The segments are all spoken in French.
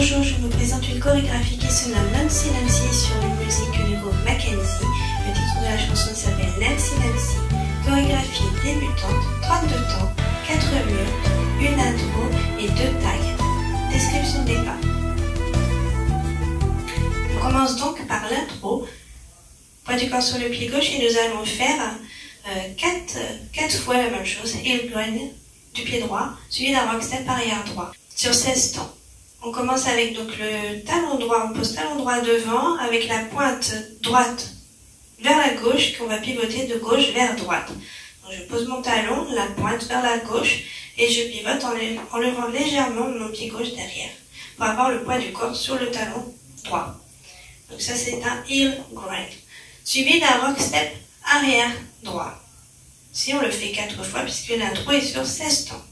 Bonjour, je vous présente une chorégraphie qui se nomme Nancy Nancy sur une musique du groupe Mackenzie. Le titre de la chanson s'appelle Nancy Nancy. Chorégraphie débutante, 32 temps, 4 murs, une intro et 2 tags. Description des pas. On commence donc par l'intro. Poids du corps sur le pied gauche et nous allons faire 4 fois la même chose. Heel grind du pied droit, suivi d'un rock step arrière droit sur 16 temps. On commence avec donc le talon droit, on pose talon droit devant avec la pointe droite vers la gauche qu'on va pivoter de gauche vers droite. Donc je pose mon talon, la pointe vers la gauche et je pivote en levant légèrement mon pied gauche derrière pour avoir le poids du corps sur le talon droit. Donc ça c'est un heel grind. Suivi d'un rock step arrière droit. Si on le fait 4 fois puisque l'intro est sur 16 temps.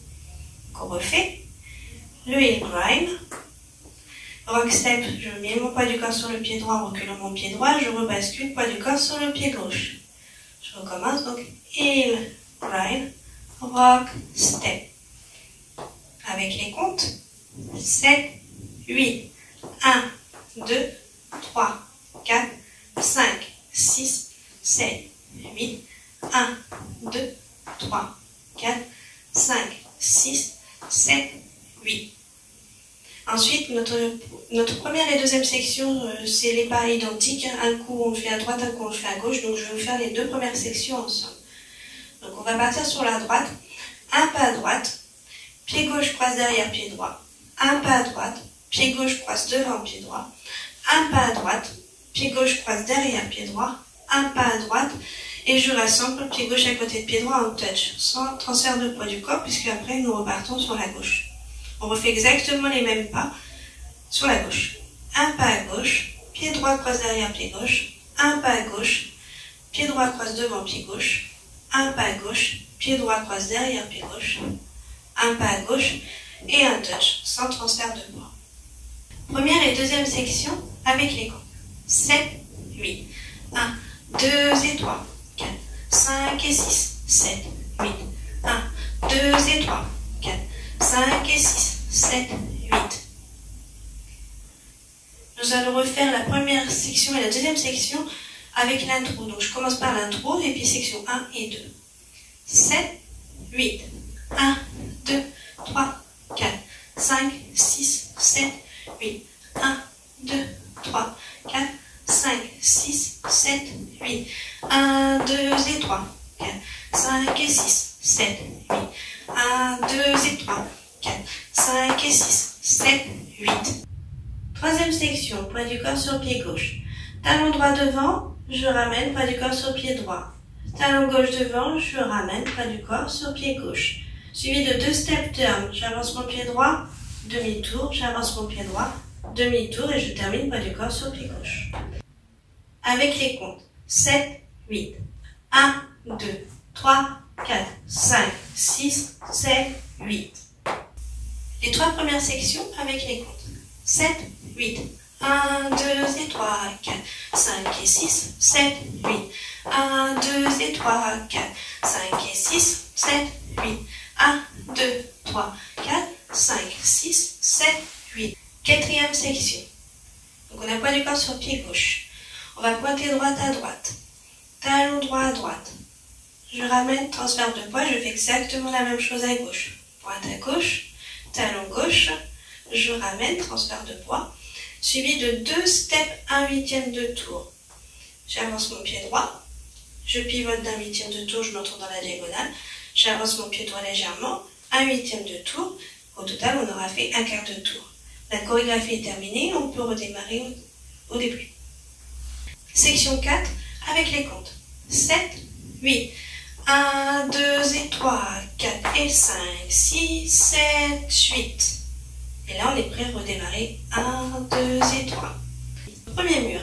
Donc on refait le heel grind. Rock step, je mets mon poids du corps sur le pied droit en reculant mon pied droit, je rebascule poids du corps sur le pied gauche. Je recommence donc heel grind, rock step. Avec les comptes 7, 8, 1, 2, 3, 4, 5, 6, 7, 8, 1, 2, 3, 4, 5, 6, 7, 8. Ensuite, notre première et deuxième section, c'est les pas identiques. Un coup on le fait à droite, un coup on le fait à gauche. Donc je vais vous faire les 2 premières sections ensemble. Donc on va partir sur la droite. Un pas à droite, pied gauche croise derrière pied droit. Un pas à droite, pied gauche croise devant pied droit. Un pas à droite, pied gauche croise derrière pied droit. Un pas à droite et je rassemble pied gauche à côté de pied droit en touch, sans transfert de poids du corps puisque après nous repartons sur la gauche. On refait exactement les mêmes pas sur la gauche. Un pas à gauche, pied droit croise derrière pied gauche. Un pas à gauche, pied droit croise devant pied gauche. Un pas à gauche, pied droit croise derrière pied gauche. Un pas à gauche et un touch sans transfert de poids. Première et deuxième section avec les comptes. 7, 8, 1, 2 et 3, 4, 5 et 6, 7, 8, 1, 2 et 3, 4, 5 et 6, 7, 8. Nous allons refaire la première section et la deuxième section avec l'intro. Donc je commence par l'intro et puis section 1 et 2. 7, 8, 1, 2, 3, 4, 5, 6, 7, 8. 1, 2, 3, 4, 5, 6, 7, 8. 1, 2 et 3, 4, 5 et 6, 7, 8. 1, 2 et 3, 4, 5 et 6, 7, 8. Troisième section, poids du corps sur pied gauche. Talon droit devant, je ramène poids du corps sur pied droit. Talon gauche devant, je ramène poids du corps sur pied gauche. Suivi de 2 step turn, j'avance mon pied droit, demi-tour, j'avance mon pied droit, demi-tour et je termine poids du corps sur pied gauche. Avec les comptes, 7, 8, 1, 2, 3, 4, 5, 6, 7, 8. Les 3 premières sections avec les comptes. 7, 8, 1, 2 et 3, 4, 5 et 6, 7, 8. 1, 2 et 3, 4, 5 et 6, 7, 8. 1, 2, 3, 4, 5, 6, 7, 8. Quatrième section. Donc on a poids du corps sur pied gauche. On va pointer droite à droite. Talon droit à droite. Je ramène, transfert de poids, je fais exactement la même chose à gauche. Pointe à gauche, talon gauche, je ramène, transfert de poids, suivi de 2 steps 1/8 de tour. J'avance mon pied droit, je pivote d'1/8 de tour, je m'entoure dans la diagonale, j'avance mon pied droit légèrement, 1/8 de tour, au total on aura fait 1/4 de tour. La chorégraphie est terminée, on peut redémarrer au début. Section 4 avec les comptes. 7, 8, 1, 2 et 3, 4 et 5, 6, 7, 8. Et là, on est prêt à redémarrer. 1, 2 et 3. Premier mur.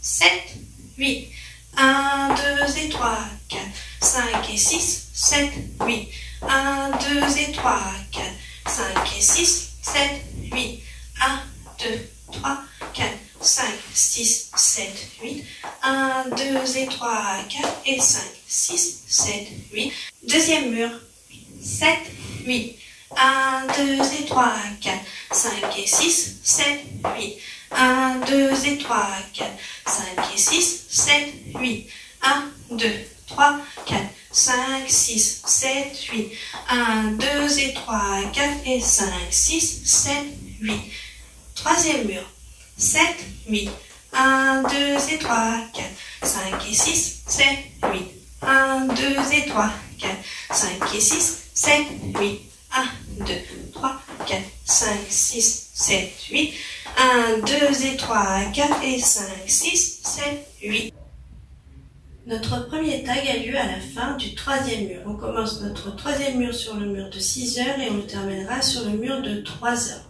7, 8, 1, 2 et 3, 4, 5 et 6, 7, 8. 1, 2 et 3, 4, 5 et 6, 7, 8. 1, 2, 3, 4, 5, 6, 7, 8. 1, 2 et 3, 4 et 5, 6, 7, 8. Deuxième mur. 7, 8. 1, 2 et 3, 4, 5 et 6, 7, 8. 1, 2 et 3, 4, 5 et 6, 7, 8. 1, 2, 3, 4, 5, 6, 7, 8. 1, 2 et 3, 4 et 5, 6, 7, 8. Troisième mur. 7, 8. 1, 2 et 3, 4, 5 et 6, 7, 8. 1, 2 et 3, 4, 5 et 6, 7, 8. 1, 2, 3, 4, 5, 6, 7, 8. 1, 2 et 3, 4 et 5, 6, 7, 8. Notre premier tag a lieu à la fin du troisième mur. On commence notre troisième mur sur le mur de 6 heures et on le terminera sur le mur de 3 heures.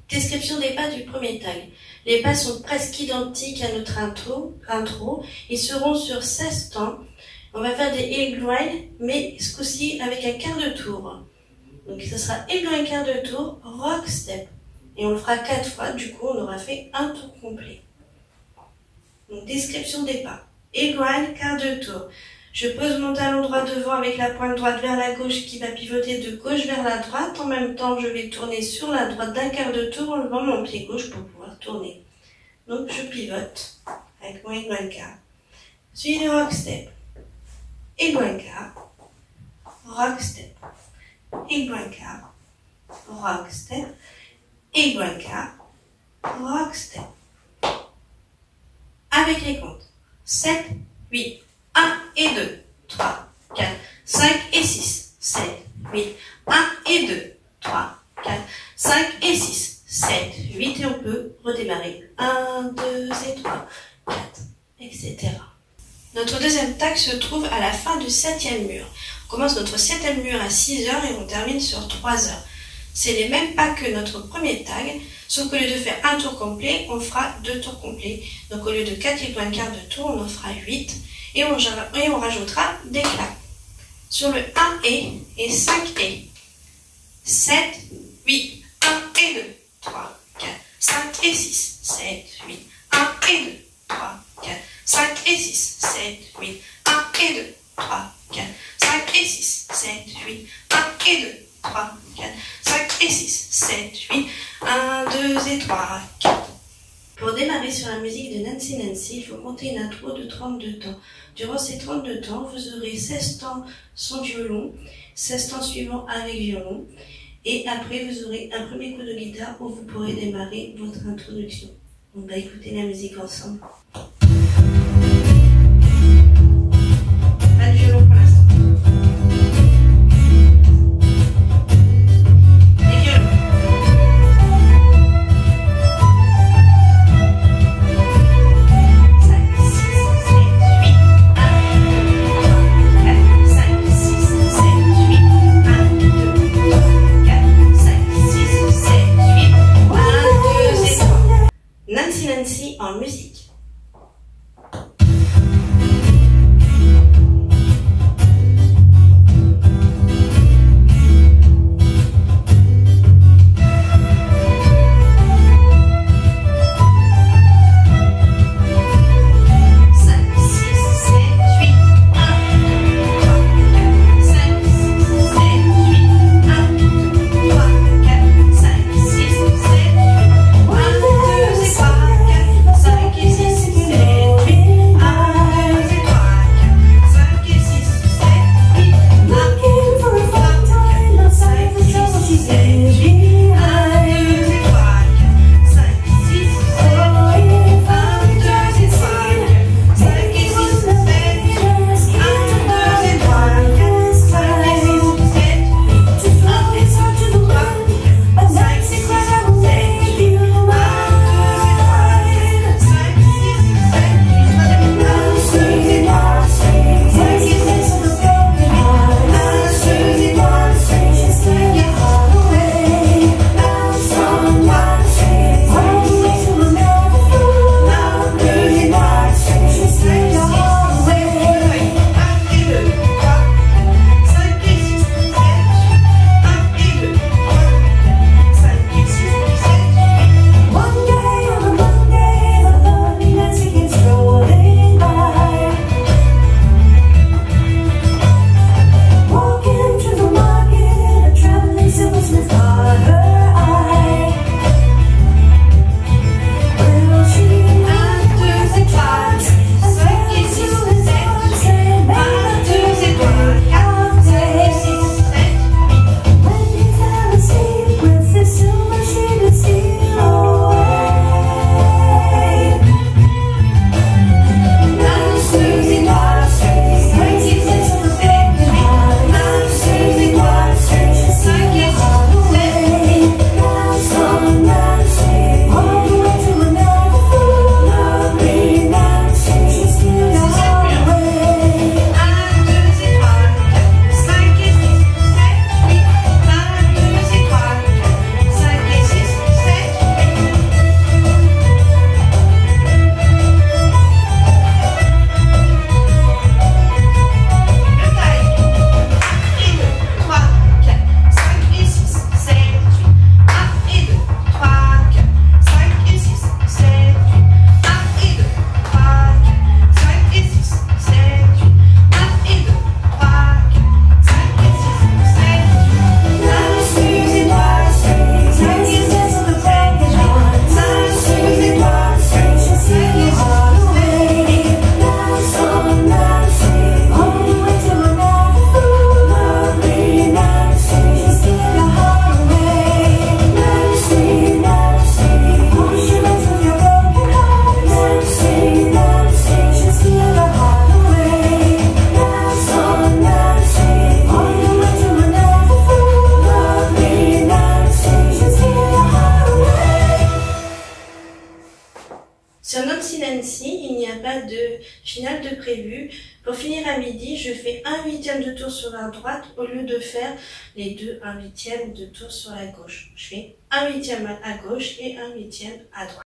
Description des pas du premier tag. Les pas sont presque identiques à notre intro. Ils seront sur 16 temps. On va faire des heel grind, mais ce coup-ci avec un quart de tour. Donc ce sera heel grind quart de tour, rock step. Et on le fera 4 fois, du coup on aura fait un tour complet. Donc description des pas. Heel grind quart de tour. Je pose mon talon droit devant avec la pointe droite vers la gauche qui va pivoter de gauche vers la droite. En même temps, je vais tourner sur la droite d'un quart de tour en levant mon pied gauche pour pouvoir tourner. Donc je pivote avec mon heel grind quart. Suivi de rock step. Heel grind quart. Rock step. Heel grind quart. Rock step. Heel grind quart. Rock step. Avec les comptes. 7, 8, 1 et 2, 3, 4, 5 et 6, 7, 8, 1 et 2, 3, 4, 5 et 6, 7, 8 et on peut redémarrer. 1, 2 et 3, 4, etc. Notre deuxième tag se trouve à la fin du 7e mur. On commence notre 7e mur à 6 heures et on termine sur 3 heures. C'est les mêmes pas que notre premier tag, sauf qu'au lieu de faire un tour complet, on fera 2 tours complets. Donc au lieu de 4 heel grind quart de tour, on en fera 8 et on rajoutera des claques. Sur le 1 et 5 et. 7, 8, 1 et 2, 3, 4, 5 et 6, 7, 8, 1 et 2, 3, 4, 5 et 6, 7, 8, 1 et 2, 3, 4, 5 et 6, 7, 8, 1 et 2, 3, 4, 5 et 6, 7, 8, 1, 2 et 3, 4. Pour démarrer sur la musique de Nancy Nancy, il faut compter une intro de 32 temps. Durant ces 32 temps, vous aurez 16 temps sans violon, 16 temps suivants avec violon, et après vous aurez un premier coup de guitare où vous pourrez démarrer votre introduction. On va écouter la musique ensemble. Pas de violon pour l'instant. Nancy Nancy en musique. huitième de tour sur la droite au lieu de faire les deux 1/8 de tour sur la gauche. Je fais 1/8 à gauche et 1/8 à droite.